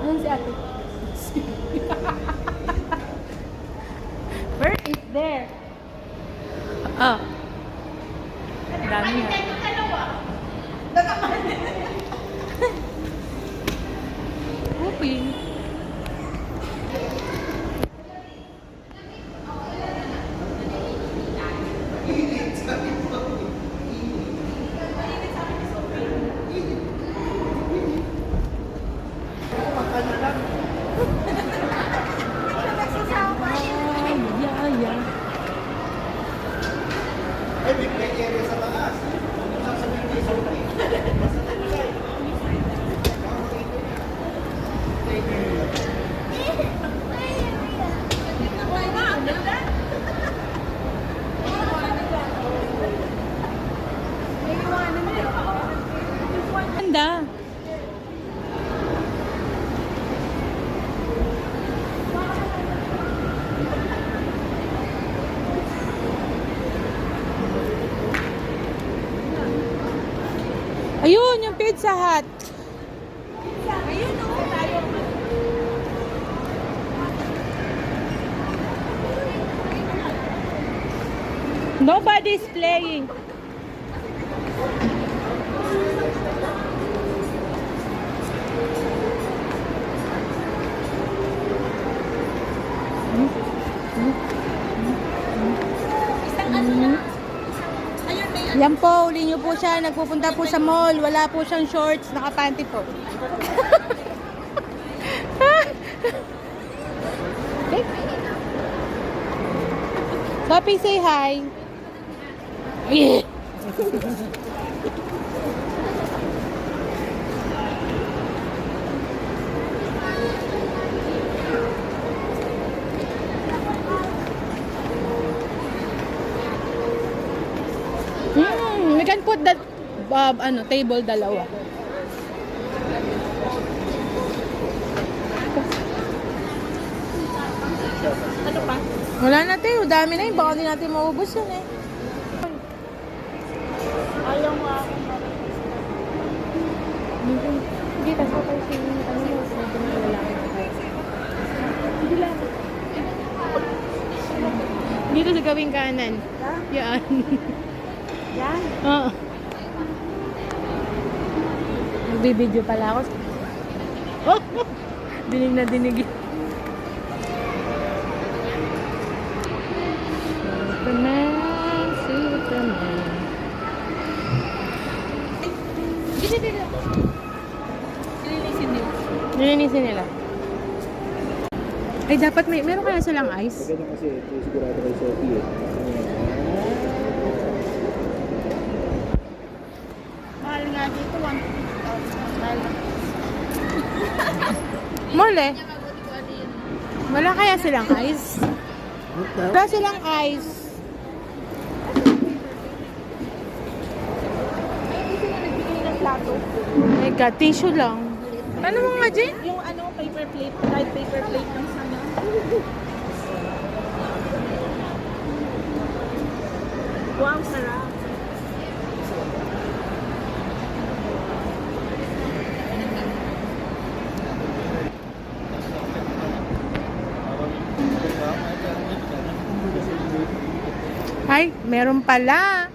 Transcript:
Ayan si ate. Where is there? Ah. Dami nga. Uping. Ay, may play area sa taas. Sasabihin ko yung Ganda. Ayun, yung Pizza Hut. Ayun o, tayo. Nobody's playing. Isang ano na. Ayun, may ano. Yan po, uli nyo po siya. Nagpupunta po sa mall. Wala po siyang shorts. Nakapanty po. Okay. Sophie, say hi. Yeah. We can put that table dalawa. Ano pa? Wala na tayo, dami na yun. Baka di natin maubos yun eh. Ayaw mo ako. Hindi, tas ako tayo sino sabi ng lalaki na tayo. Hindi lang. Dito sa gawing kanan. Yan. Yan. Oo. Nagbibideo pala ako. Oh! Dinig na dinig. Superman, Superman. Dito. Sililisin nila. Nilinisin nila. Ay, dapat meron kaya silang ice? Ganyan kasi, sigurado kay Sophie eh. Mahal nga dito, 150,000. Mahal na. Mole. Wala kaya silang ice? Wala silang ice. Ay, hindi sila nagbigay ng plato. My God, tissue lang. Ano mo nga, Jane? Yung ano, paper plate, kahit paper plate lang sana. Wow, sarap. Ay, meron pala.